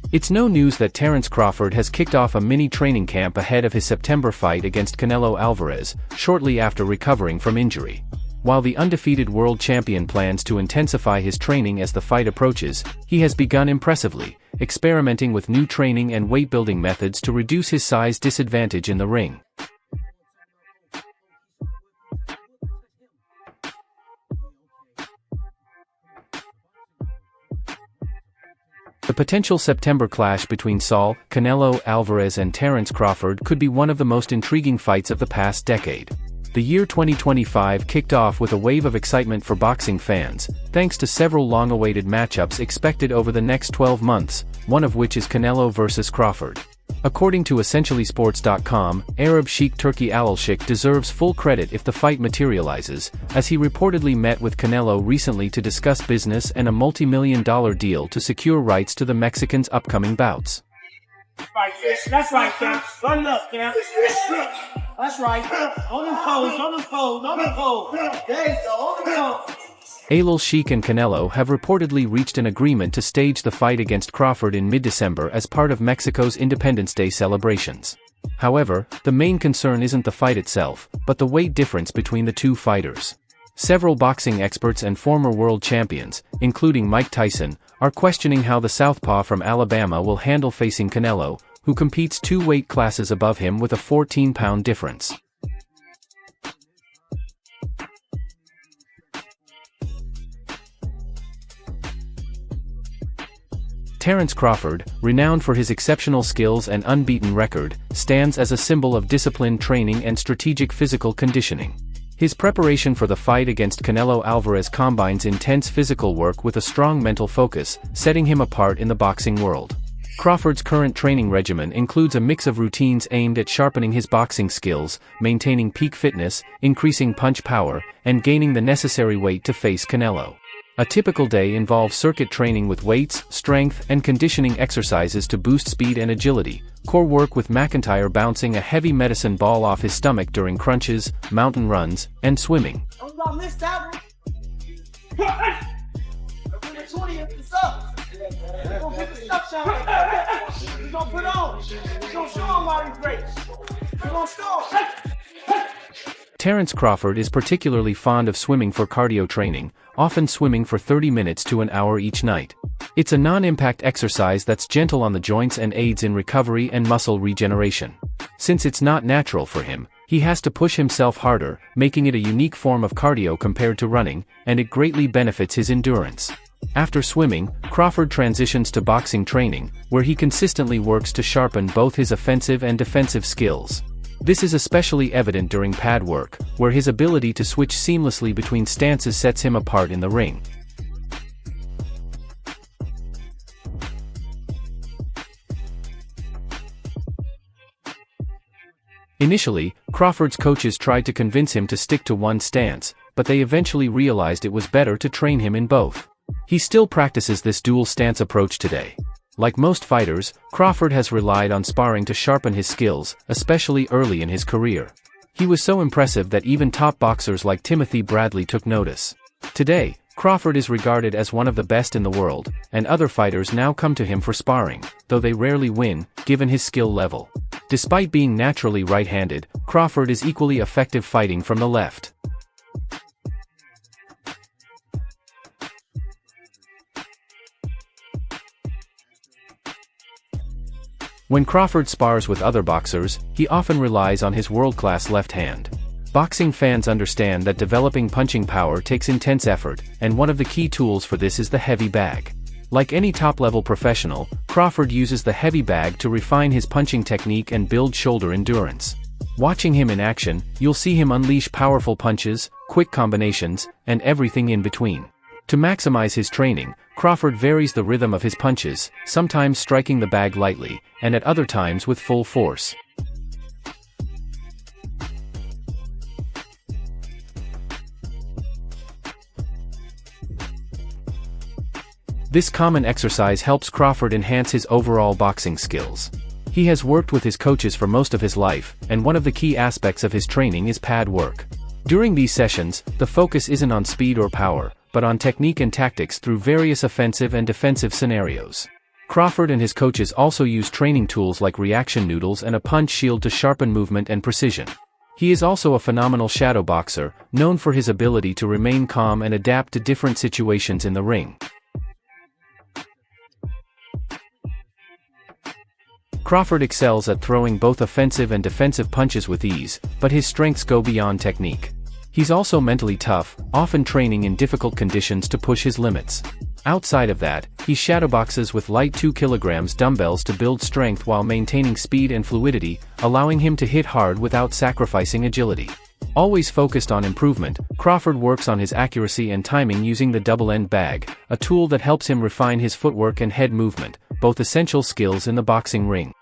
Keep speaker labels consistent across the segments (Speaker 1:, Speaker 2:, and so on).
Speaker 1: It's no news that Terence Crawford has kicked off a mini training camp ahead of his September fight against Canelo Alvarez, shortly after recovering from injury. While the undefeated world champion plans to intensify his training as the fight approaches, he has begun impressively, experimenting with new training and weight-building methods to reduce his size disadvantage in the ring. The potential September clash between Canelo Alvarez and Terence Crawford could be one of the most intriguing fights of the past decade. The year 2025 kicked off with a wave of excitement for boxing fans, thanks to several long-awaited matchups expected over the next 12 months, one of which is Canelo vs. Crawford. According to EssentiallySports.com, Arab Sheikh Turki Al-Sheikh deserves full credit if the fight materializes, as he reportedly met with Canelo recently to discuss business and a multi-million-dollar deal to secure rights to the Mexican's upcoming bouts.
Speaker 2: That's right, Cam. Run up, Cam. That's right. On the toes, on the toes, on the toes. There you go, on the toes.
Speaker 1: Al-Sheikh and Canelo have reportedly reached an agreement to stage the fight against Crawford in mid-December as part of Mexico's Independence Day celebrations. However, the main concern isn't the fight itself, but the weight difference between the two fighters. Several boxing experts and former world champions, including Mike Tyson, are questioning how the southpaw from Alabama will handle facing Canelo, who competes 2 weight classes above him with a 14-pound difference. Terence Crawford, renowned for his exceptional skills and unbeaten record, stands as a symbol of disciplined training and strategic physical conditioning. His preparation for the fight against Canelo Alvarez combines intense physical work with a strong mental focus, setting him apart in the boxing world. Crawford's current training regimen includes a mix of routines aimed at sharpening his boxing skills, maintaining peak fitness, increasing punch power, and gaining the necessary weight to face Canelo. A typical day involves circuit training with weights, strength, and conditioning exercises to boost speed and agility, core work with McIntyre bouncing a heavy medicine ball off his stomach during crunches, mountain runs, and swimming.
Speaker 2: Oh, y'all missed that one. We're the 20th, it's up. We're gonna get the stuff shot. We're gonna put on. We're gonna show them why we great. We're gonna show them.
Speaker 1: Terence Crawford is particularly fond of swimming for cardio training, often swimming for 30 minutes to an hour each night. It's a non-impact exercise that's gentle on the joints and aids in recovery and muscle regeneration. Since it's not natural for him, he has to push himself harder, making it a unique form of cardio compared to running, and it greatly benefits his endurance. After swimming, Crawford transitions to boxing training, where he consistently works to sharpen both his offensive and defensive skills. This is especially evident during pad work, where his ability to switch seamlessly between stances sets him apart in the ring. Initially, Crawford's coaches tried to convince him to stick to one stance, but they eventually realized it was better to train him in both. He still practices this dual stance approach today. Like most fighters, Crawford has relied on sparring to sharpen his skills, especially early in his career. He was so impressive that even top boxers like Timothy Bradley took notice. Today, Crawford is regarded as one of the best in the world, and other fighters now come to him for sparring, though they rarely win, given his skill level. Despite being naturally right-handed, Crawford is equally effective fighting from the left. When Crawford spars with other boxers, he often relies on his world-class left hand. Boxing fans understand that developing punching power takes intense effort, and one of the key tools for this is the heavy bag. Like any top-level professional, Crawford uses the heavy bag to refine his punching technique and build shoulder endurance. Watching him in action, you'll see him unleash powerful punches, quick combinations, and everything in between. To maximize his training, Crawford varies the rhythm of his punches, sometimes striking the bag lightly, and at other times with full force. This common exercise helps Crawford enhance his overall boxing skills. He has worked with his coaches for most of his life, and one of the key aspects of his training is pad work. During these sessions, the focus isn't on speed or power, but on technique and tactics through various offensive and defensive scenarios. Crawford and his coaches also use training tools like reaction noodles and a punch shield to sharpen movement and precision. He is also a phenomenal shadow boxer, known for his ability to remain calm and adapt to different situations in the ring. Crawford excels at throwing both offensive and defensive punches with ease, but his strengths go beyond technique. He's also mentally tough, often training in difficult conditions to push his limits. Outside of that, he shadowboxes with light 2 kg dumbbells to build strength while maintaining speed and fluidity, allowing him to hit hard without sacrificing agility. Always focused on improvement, Crawford works on his accuracy and timing using the double-end bag, a tool that helps him refine his footwork and head movement, both essential skills in the boxing ring.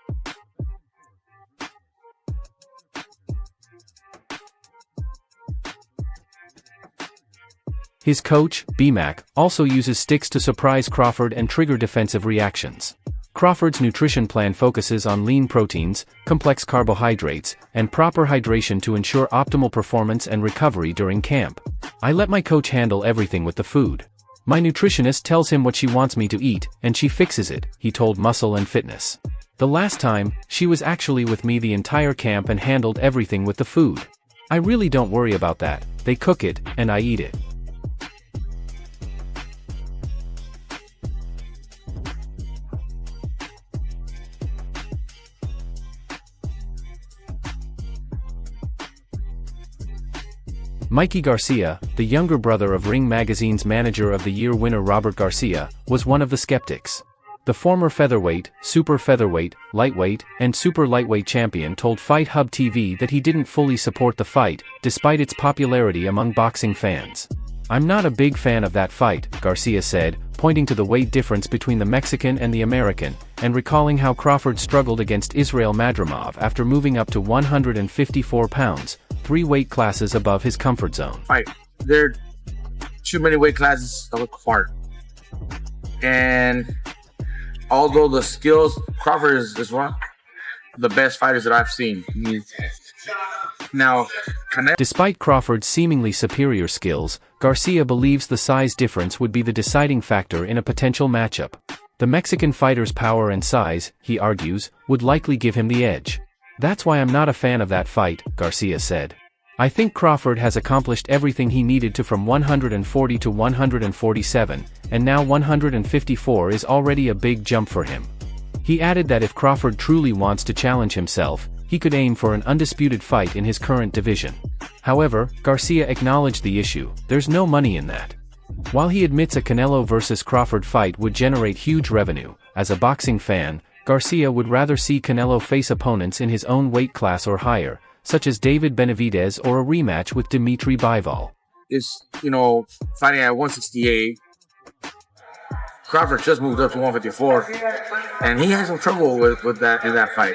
Speaker 1: His coach, BMAC, also uses sticks to surprise Crawford and trigger defensive reactions. Crawford's nutrition plan focuses on lean proteins, complex carbohydrates, and proper hydration to ensure optimal performance and recovery during camp. I let my coach handle everything with the food. My nutritionist tells him what she wants me to eat, and she fixes it, he told Muscle and Fitness. The last time, she was actually with me the entire camp and handled everything with the food. I really don't worry about that, they cook it, and I eat it. Mikey Garcia, the younger brother of Ring Magazine's Manager of the Year winner Robert Garcia, was one of the skeptics. The former featherweight, super featherweight, lightweight, and super lightweight champion told Fight Hub TV that he didn't fully support the fight, despite its popularity among boxing fans. "I'm not a big fan of that fight," Garcia said, pointing to the weight difference between the Mexican and the American, and recalling how Crawford struggled against Israel Madrimov after moving up to 154 pounds, 3 weight classes above his comfort zone.
Speaker 3: Right, there are too many weight classes to look apart. And although the skills, Crawford is one of the best fighters that I've seen. Now,
Speaker 1: despite Crawford's seemingly superior skills, Garcia believes the size difference would be the deciding factor in a potential matchup. The Mexican fighter's power and size, he argues, would likely give him the edge. "That's why I'm not a fan of that fight," Garcia said. "I think Crawford has accomplished everything he needed to from 140 to 147, and now 154 is already a big jump for him." He added that if Crawford truly wants to challenge himself, he could aim for an undisputed fight in his current division. However, Garcia acknowledged the issue: there's no money in that. While he admits a Canelo vs. Crawford fight would generate huge revenue, as a boxing fan, Garcia would rather see Canelo face opponents in his own weight class or higher, such as David Benavidez or a rematch with Dimitri Bivol.
Speaker 3: It's, fighting at 168. Crawford just moved up to 154, and he had some trouble with that in that fight.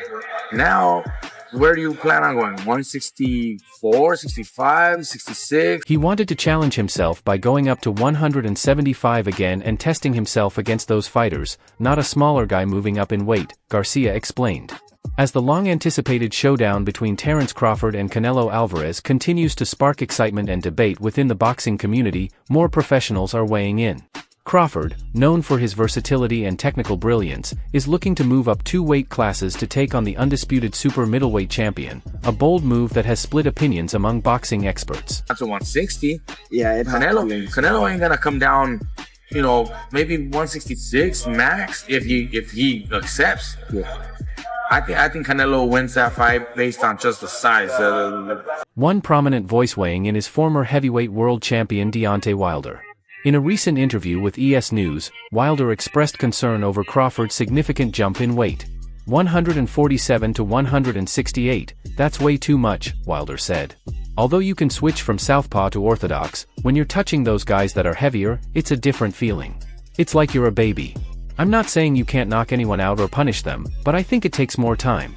Speaker 3: Now, where do you plan on going? 164, 65, 66?
Speaker 1: He wanted to challenge himself by going up to 175 again and testing himself against those fighters, not a smaller guy moving up in weight, Garcia explained. As the long-anticipated showdown between Terence Crawford and Canelo Alvarez continues to spark excitement and debate within the boxing community, more professionals are weighing in. Crawford, known for his versatility and technical brilliance, is looking to move up 2 weight classes to take on the undisputed super middleweight champion, a bold move that has split opinions among boxing experts.
Speaker 3: That's a 160.
Speaker 2: Yeah,
Speaker 3: Canelo ain't gonna come down, maybe 166 max if he accepts.
Speaker 2: Yeah.
Speaker 3: I think Canelo wins that fight based on just the size.
Speaker 1: One prominent voice weighing in is former heavyweight world champion Deontay Wilder. In a recent interview with ES News, Wilder expressed concern over Crawford's significant jump in weight. 147 to 168, that's way too much, Wilder said. Although you can switch from southpaw to orthodox, when you're touching those guys that are heavier, it's a different feeling. It's like you're a baby. I'm not saying you can't knock anyone out or punish them, but I think it takes more time.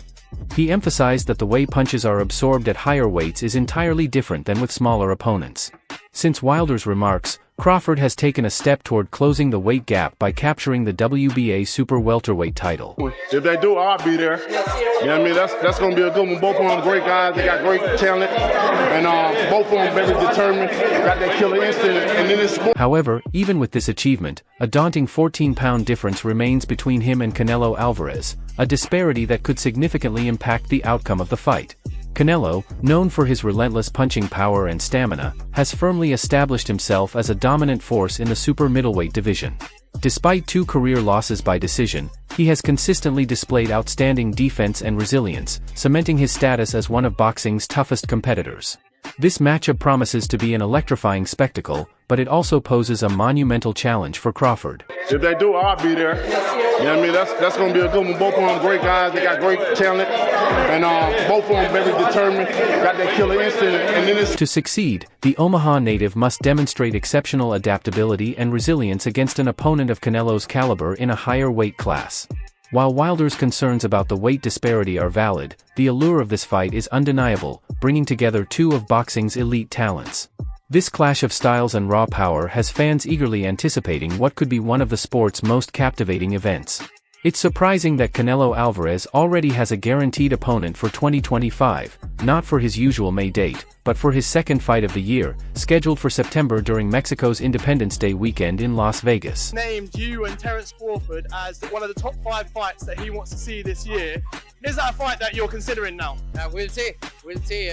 Speaker 1: He emphasized that the way punches are absorbed at higher weights is entirely different than with smaller opponents. Since Wilder's remarks, Crawford has taken a step toward closing the weight gap by capturing the WBA super welterweight title.
Speaker 4: If they do, I'll be there. You know what I mean? That's going to be a good one. Both of them great guys. They got great talent. And both of them very determined. Got that killer instinct. And in this sport.
Speaker 1: However, even with this achievement, a daunting 14-pound difference remains between him and Canelo Alvarez, a disparity that could significantly impact the outcome of the fight. Canelo, known for his relentless punching power and stamina, has firmly established himself as a dominant force in the super middleweight division. Despite 2 career losses by decision, he has consistently displayed outstanding defense and resilience, cementing his status as one of boxing's toughest competitors. This matchup promises to be an electrifying spectacle, but it also poses a monumental challenge for Crawford.
Speaker 4: If they do, I'll be there. You know what I mean? That's going to be a good one. Both of them great guys. They got great talent. And both of them very determined. Got that killer instinct. And in this.
Speaker 1: To succeed, the Omaha native must demonstrate exceptional adaptability and resilience against an opponent of Canelo's caliber in a higher weight class. While Wilder's concerns about the weight disparity are valid, the allure of this fight is undeniable, bringing together 2 of boxing's elite talents. This clash of styles and raw power has fans eagerly anticipating what could be one of the sport's most captivating events. It's surprising that Canelo Alvarez already has a guaranteed opponent for 2025, not for his usual May date, but for his second fight of the year, scheduled for September during Mexico's Independence Day weekend in Las Vegas.
Speaker 5: Named you and Terence Crawford as one of the top 5 fights that he wants to see this year. Is that a fight that you're considering now?
Speaker 6: We'll see. We'll see.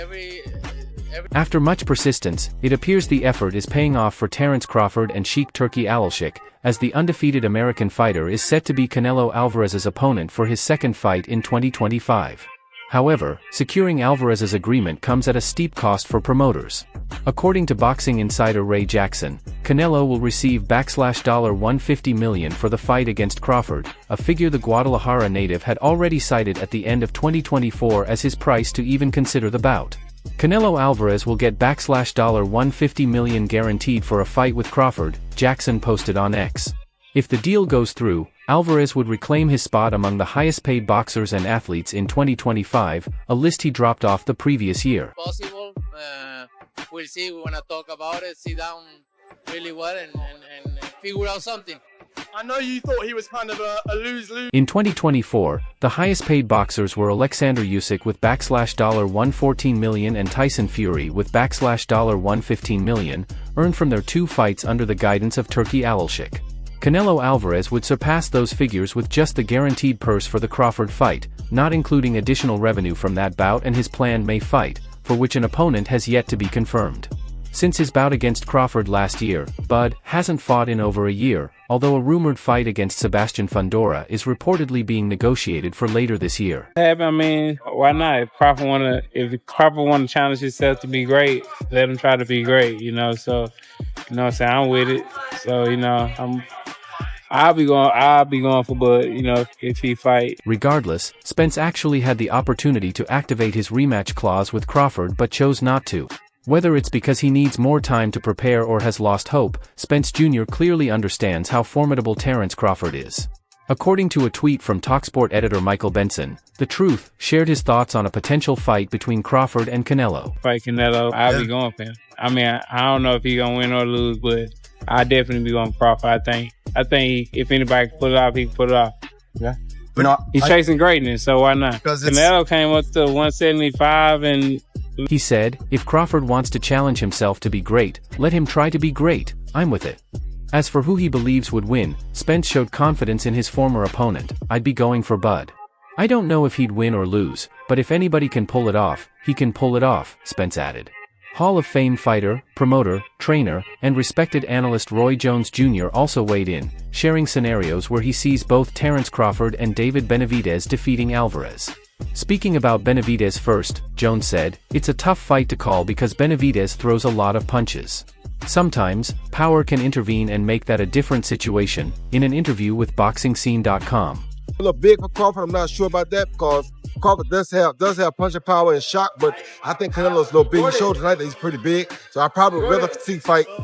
Speaker 1: After much persistence, it appears the effort is paying off for Terence Crawford and Sheikh Turki Alalshikh, as the undefeated American fighter is set to be Canelo Alvarez's opponent for his second fight in 2025. However, securing Alvarez's agreement comes at a steep cost for promoters. According to boxing insider Ray Jackson, Canelo will receive $150 million for the fight against Crawford, a figure the Guadalajara native had already cited at the end of 2024 as his price to even consider the bout. Canelo Alvarez will get $150 million guaranteed for a fight with Crawford, Jackson posted on X. If the deal goes through, Alvarez would reclaim his spot among the highest-paid boxers and athletes in 2025, a list he dropped off the previous year.
Speaker 6: Possible. We'll see. We want to talk about it, sit down really well and figure out something.
Speaker 5: I know you thought he was kind of a lose-lose.
Speaker 1: In 2024, the highest-paid boxers were Alexander Usyk with $114 million and Tyson Fury with $115 million, earned from their 2 fights under the guidance of Turki Alalshikh. Canelo Alvarez would surpass those figures with just the guaranteed purse for the Crawford fight, not including additional revenue from that bout and his planned May fight, for which an opponent has yet to be confirmed. Since his bout against Crawford last year, Bud hasn't fought in over a year, although a rumored fight against Sebastian Fundora is reportedly being negotiated for later this year.
Speaker 7: I mean, why not? If Crawford want to challenge himself to be great, let him try to be great, So, what I'm saying, I'm with it. So, I'll be going for Bud, if he fight.
Speaker 1: Regardless, Spence actually had the opportunity to activate his rematch clause with Crawford but chose not to. Whether it's because he needs more time to prepare or has lost hope, Spence Jr. clearly understands how formidable Terence Crawford is. According to a tweet from TalkSport editor Michael Benson, The Truth shared his thoughts on a potential fight between Crawford and Canelo.
Speaker 7: Fight Canelo, I'll be going for him. I mean, I don't know if he's going to win or lose, but I'll definitely be going for Crawford, I think if anybody can pull it off, he can pull it off.
Speaker 8: Yeah.
Speaker 7: He's chasing greatness, so why not? Canelo came up to 175 and...
Speaker 1: He said, if Crawford wants to challenge himself to be great, let him try to be great, I'm with it. As for who he believes would win, Spence showed confidence in his former opponent. I'd be going for Bud. I don't know if he'd win or lose, but if anybody can pull it off, he can pull it off, Spence added. Hall of Fame fighter, promoter, trainer, and respected analyst Roy Jones Jr. also weighed in, sharing scenarios where he sees both Terence Crawford and David Benavidez defeating Alvarez. Speaking about Benavidez first, Jones said, it's a tough fight to call because Benavidez throws a lot of punches. Sometimes, power can intervene and make that a different situation, in an interview with BoxingScene.com.
Speaker 8: A little big for Crawford, I'm not sure about that because Crawford does have punching power and shock, but I think Canelo's a little big. He showed tonight that he's pretty big, so I probably would rather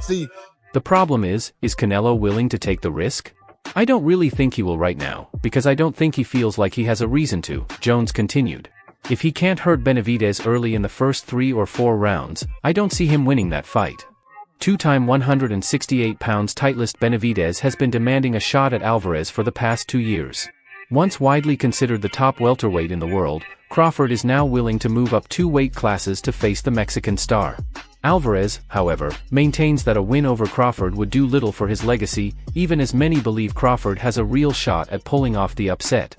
Speaker 8: see.
Speaker 1: The problem is Canelo willing to take the risk? I don't really think he will right now, because I don't think he feels like he has a reason to, Jones continued. If he can't hurt Benavidez early in the first 3 or 4 rounds, I don't see him winning that fight. Two-time 168-pound Titleist Benavidez has been demanding a shot at Alvarez for the past 2 years. Once widely considered the top welterweight in the world, Crawford is now willing to move up 2 weight classes to face the Mexican star. Alvarez, however, maintains that a win over Crawford would do little for his legacy, even as many believe Crawford has a real shot at pulling off the upset.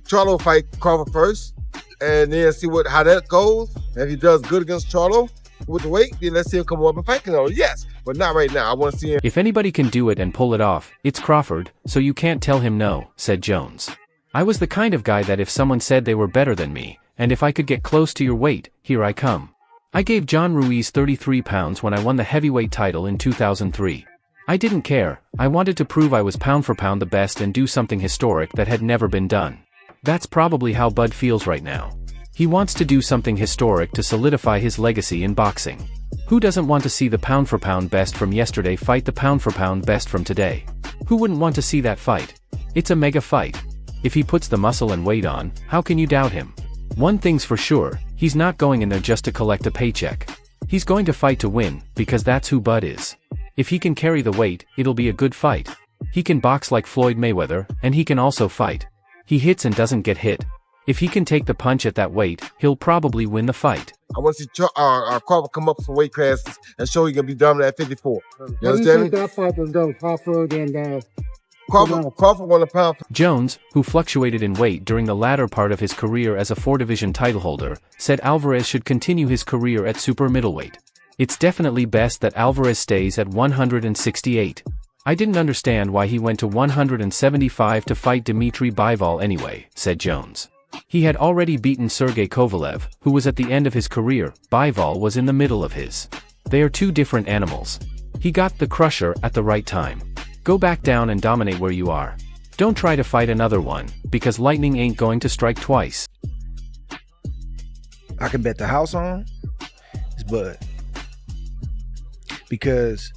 Speaker 8: Charlo fight Crawford first, and then see how that goes. If he does good against Charlo with the weight, then let's see him come up and fight Canelo. Yes, but not right now. I want to see him.
Speaker 1: If anybody can do it and pull it off, it's Crawford, so you can't tell him no, said Jones. I was the kind of guy that if someone said they were better than me, and if I could get close to your weight, here I come. I gave John Ruiz 33 pounds when I won the heavyweight title in 2003. I didn't care. I wanted to prove I was pound for pound the best and do something historic that had never been done. That's probably how Bud feels right now. He wants to do something historic to solidify his legacy in boxing. Who doesn't want to see the pound for pound best from yesterday fight the pound for pound best from today? Who wouldn't want to see that fight? It's a mega fight. If he puts the muscle and weight on, how can you doubt him? One thing's for sure, he's not going in there just to collect a paycheck. He's going to fight to win, because that's who Bud is. If he can carry the weight, it'll be a good fight. He can box like Floyd Mayweather, and he can also fight. He hits and doesn't get hit. If he can take the punch at that weight, he'll probably win the fight.
Speaker 8: I want to see Crawford come up some weight classes and show he can be dominant at 54. You understand me?
Speaker 9: That fight was done Crawford and
Speaker 8: Crawford won a pound.
Speaker 1: Jones, who fluctuated in weight during the latter part of his career as a 4-division title holder, said Alvarez should continue his career at super middleweight. It's definitely best that Alvarez stays at 168. I didn't understand why he went to 175 to fight Dmitry Bivol anyway, said Jones. He had already beaten Sergey Kovalev, who was at the end of his career. Bivol was in the middle of his. They are two different animals. He got the crusher at the right time. Go back down and dominate where you are. Don't try to fight another one, because lightning ain't going to strike twice.
Speaker 10: I can bet the house on is Bud. Because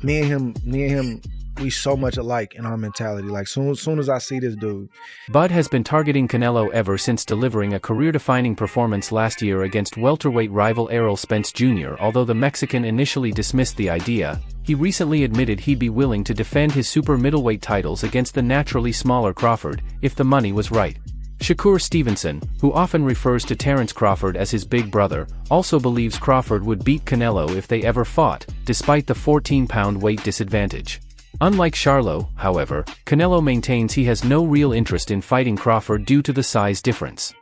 Speaker 10: me and him, we so much alike in our mentality. Like soon as I see this dude.
Speaker 1: Bud has been targeting Canelo ever since delivering a career-defining performance last year against welterweight rival Errol Spence Jr. Although the Mexican initially dismissed the idea, he recently admitted he'd be willing to defend his super middleweight titles against the naturally smaller Crawford, if the money was right. Shakur Stevenson, who often refers to Terence Crawford as his big brother, also believes Crawford would beat Canelo if they ever fought, despite the 14-pound weight disadvantage. Unlike Charlo, however, Canelo maintains he has no real interest in fighting Crawford due to the size difference.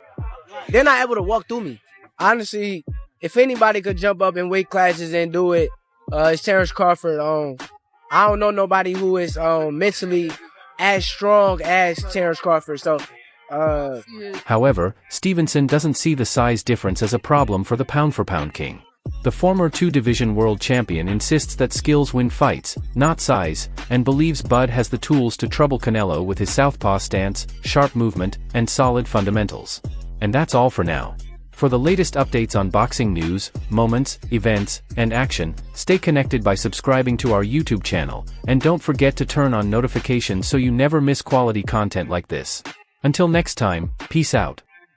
Speaker 9: they're not able to walk through me. Honestly, if anybody could jump up in weight classes and do it, it's Terence Crawford. I don't know nobody who is mentally as strong as Terence Crawford. So,
Speaker 1: however, Stevenson doesn't see the size difference as a problem for the pound-for-pound king. The former 2-division world champion insists that skills win fights, not size, and believes Bud has the tools to trouble Canelo with his southpaw stance, sharp movement, and solid fundamentals. And that's all for now. For the latest updates on boxing news, moments, events, and action, stay connected by subscribing to our YouTube channel, and don't forget to turn on notifications so you never miss quality content like this. Until next time, peace out.